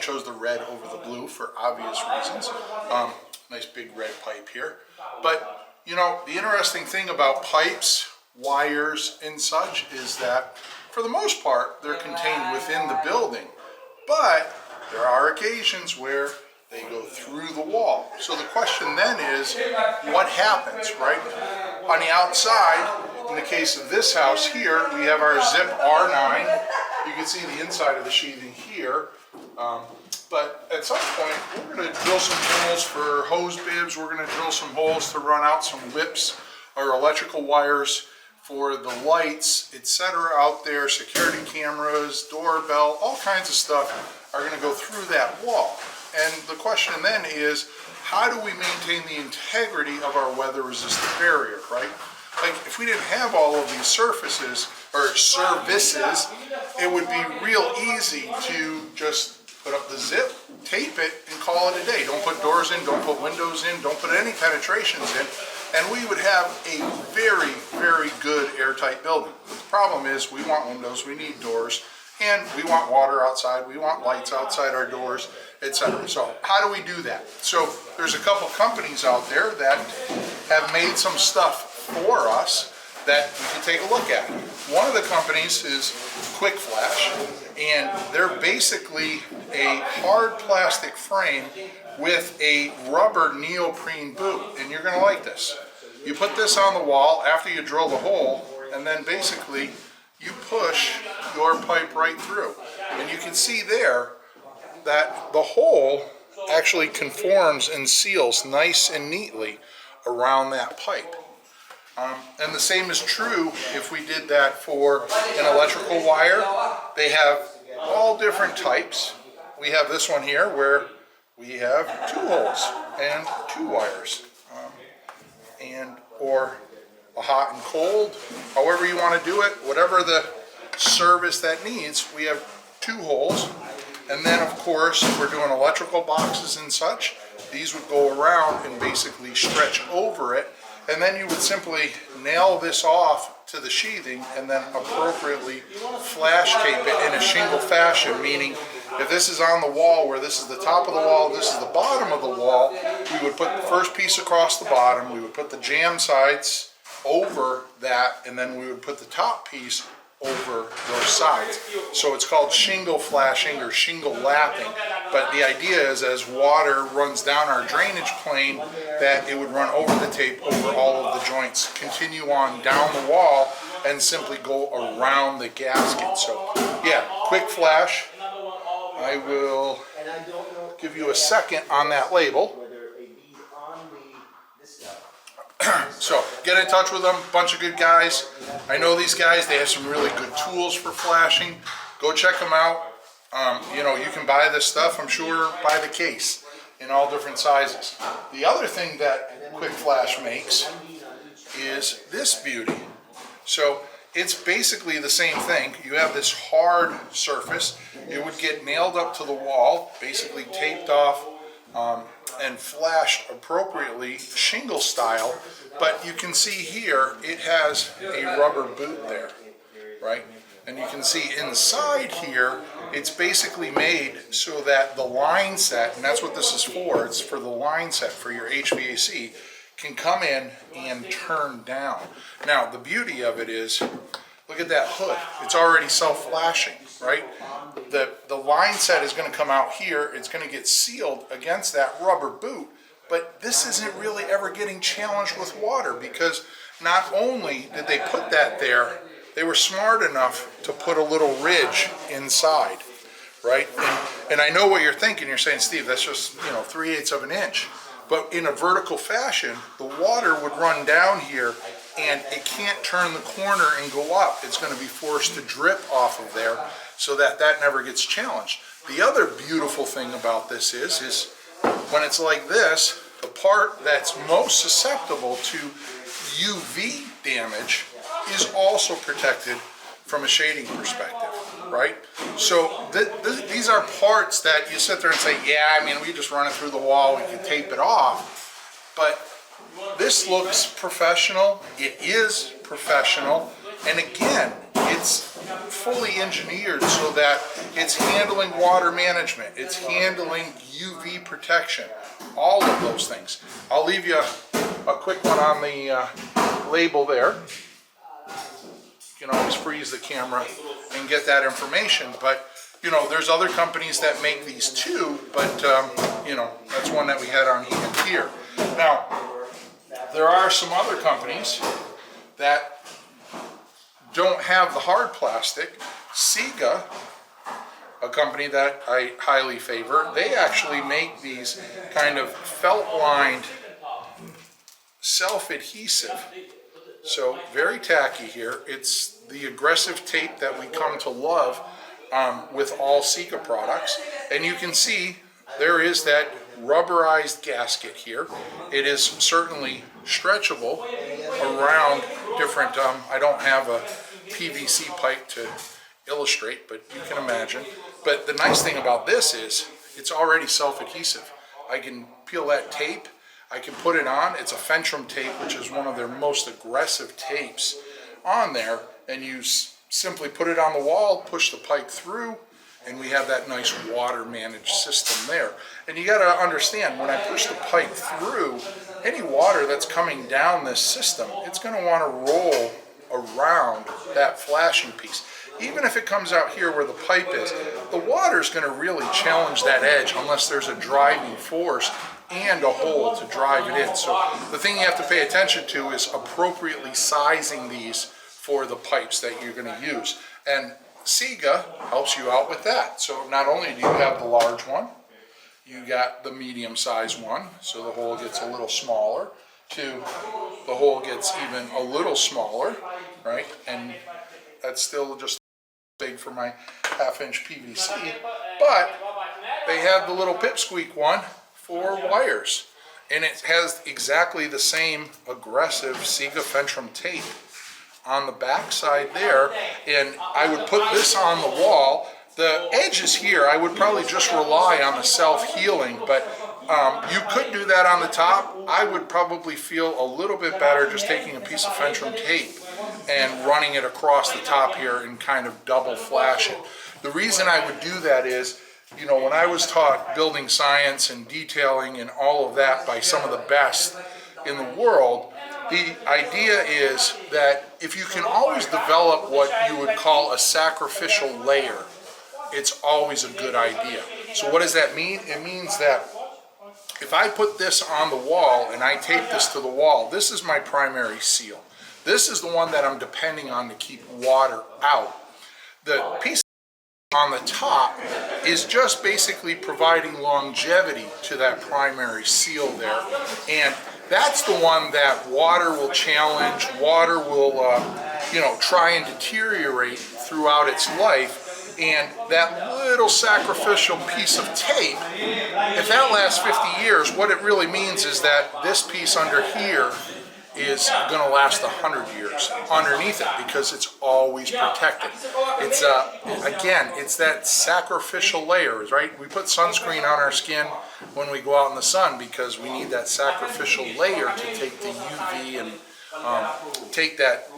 chose the red over the blue for obvious reasons. Nice big red pipe here. But, you know, the interesting thing about pipes, wires, and such is that, for the most part, they're contained within the building. But there are occasions where they go through the wall. So the question then is, what happens, right? On the outside, in the case of this house here, we have our Zip R9. You can see the inside of the sheathing here. But at some point, we're going to drill some holes for hose bibs. We're going to drill some holes to run out some whips or electrical wires for the lights, etc. out there, security cameras, doorbell, all kinds of stuff are going to go through that wall. And the question then is, how do we maintain the integrity of our weather-resistant barrier, right? Like, if we didn't have all of these surfaces, or services, it would be real easy to just put up the zip, tape it, and call it a day. Don't put doors in, don't put windows in, don't put any penetrations in, and we would have a very, very good airtight building. But the problem is, we want windows, we need doors, and we want water outside, we want lights outside our doors, etc. So how do we do that? So there's a couple companies out there that have made some stuff for us that we can take a look at. One of the companies is Quick Flash, and they're basically a hard plastic frame with a rubber neoprene boot, and you're going to like this. You put this on the wall after you drill the hole, and then basically you push your pipe right through. And you can see there that the hole actually conforms and seals nice and neatly around that pipe. And the same is true if we did that for an electrical wire. They have all different types. We have this one here where we have 2 holes and 2 wires, or a hot and cold, however you want to do it, whatever the service that needs, we have 2 holes. And then, of course, if we're doing electrical boxes and such, these would go around and basically stretch over it. And then you would simply nail this off to the sheathing and then appropriately flash tape it in a shingle fashion, meaning if this is on the wall where this is the top of the wall, this is the bottom of the wall, we would put the first piece across the bottom, we would put the jam sides over that, and then we would put the top piece over those sides. So it's called shingle flashing or shingle lapping. But the idea is, as water runs down our drainage plane, that it would run over the tape over all of the joints, continue on down the wall, and simply go around the gasket. So yeah, Quick Flash. I will give you a second on that label. So get in touch with them, bunch of good guys. I know these guys, they have some really good tools for flashing. Go check them out. You know, you can buy this stuff, I'm sure, by the case in all different sizes. The other thing that Quick Flash makes is this beauty. So it's basically the same thing. You have this hard surface. It would get nailed up to the wall, basically taped off, and flashed appropriately shingle style, but you can see here it has a rubber boot there, right? And you can see inside here it's basically made so that the line set, and that's what this is for, it's for the line set for your HVAC, can come in and turn down. Now the beauty of it is, look at that hood, it's already self-flashing, right? The line set is going to come out here, it's going to get sealed against that rubber boot, but this isn't really ever getting challenged with water, because not only did they put that there, they were smart enough to put a little ridge inside, right? And I know what you're thinking, you're saying, Steve, that's just, 3/8 of an inch. But in a vertical fashion, the water would run down here and it can't turn the corner and go up. It's going to be forced to drip off of there so that that never gets challenged. The other beautiful thing about this is when it's like this, the part that's most susceptible to UV damage is also protected from a shading perspective, right? So these are parts that you sit there and say, yeah, I mean, we just run it through the wall, we can tape it off, but this looks professional, it is professional, and again, it's fully engineered so that it's handling water management, it's handling UV protection, all of those things. I'll leave you a quick one on the label there. You can always freeze the camera and get that information, but you know, there's other companies that make these too, but you know, that's one that we had on hand here. Now, there are some other companies that don't have the hard plastic. Sega, a company that I highly favor, they actually make these kind of felt-lined, self-adhesive. So very tacky here. It's the aggressive tape that we come to love with all Sega products. And you can see there is that rubberized gasket here. It is certainly stretchable around different, I don't have a PVC pipe to illustrate, but you can imagine. But the nice thing about this is it's already self-adhesive. I can peel that tape, I can put it on. It's a Fentrum tape, which is one of their most aggressive tapes on there, and you simply put it on the wall, push the pipe through, and we have that nice water managed system there. And you got to understand, when I push the pipe through, any water that's coming down this system, it's going to want to roll around that flashing piece. Even if it comes out here where the pipe is, the water is going to really challenge that edge unless there's a driving force and a hole to drive it in. So the thing you have to pay attention to is appropriately sizing these for the pipes that you're going to use. And Sega helps you out with that. So not only do you have the large one, you got the medium-sized one, so the hole gets a little smaller, to the hole gets even a little smaller, right? And that's still just big for my half-inch PVC. But they have the little pipsqueak one for wires. And it has exactly the same aggressive Sega Fentrum tape on the back side there, and I would put this on the wall. The edges here, I would probably just rely on the self-healing, but you could do that on the top. I would probably feel a little bit better just taking a piece of Fentrum tape and running it across the top here and kind of double flash it. The reason I would do that is, you know, when I was taught building science and detailing and all of that by some of the best in the world, the idea is that if you can always develop what you would call a sacrificial layer, it's always a good idea. So what does that mean? It means that if I put this on the wall and I tape this to the wall, this is my primary seal. This is the one that I'm depending on to keep water out. The piece on the top is just basically providing longevity to that primary seal there. And that's the one that water will challenge, water will, you know, try and deteriorate throughout its life. And that little sacrificial piece of tape, if that lasts 50 years, what it really means is that this piece under here is going to last 100 years underneath it because it's always protected. It's again, it's that sacrificial layer, right? We put sunscreen on our skin when we go out in the sun because we need that sacrificial layer to take the UV and take that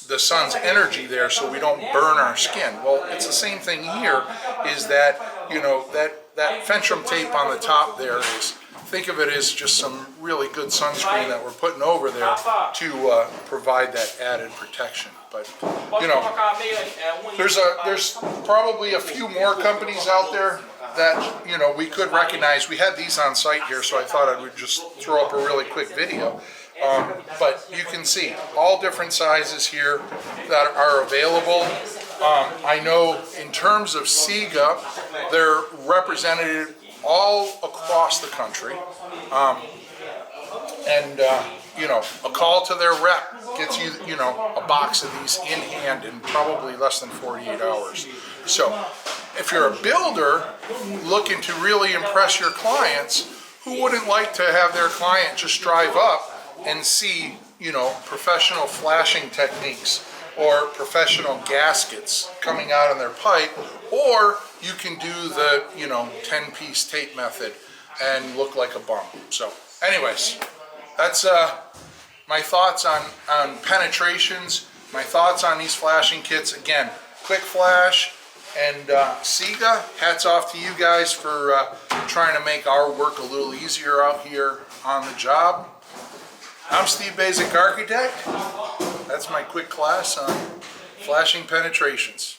the sun's energy there so we don't burn our skin. Well, it's the same thing here, is that, you know, that Fentrum tape on the top there is, think of it as just some really good sunscreen that we're putting over there to provide that added protection. But, you know, there's probably a few more companies out there that, you know, we could recognize. We had these on site here, so I thought I would just throw up a really quick video. But you can see all different sizes here that are available. I know in terms of Sega, they're represented all across the country. You know, a call to their rep gets you, you know, a box of these in hand in probably less than 48 hours. So if you're a builder looking to really impress your clients, who wouldn't like to have their client just drive up and see, you know, professional flashing techniques or professional gaskets coming out on their pipe, or you can do the, you know, 10-piece tape method and look like a bum. So anyways, that's my thoughts on penetrations. my thoughts on these flashing kits. Again, Quick Flash and Sega, hats off to you guys for trying to make our work a little easier out here on the job. I'm Steve Basic Architect. That's my quick class on flashing penetrations.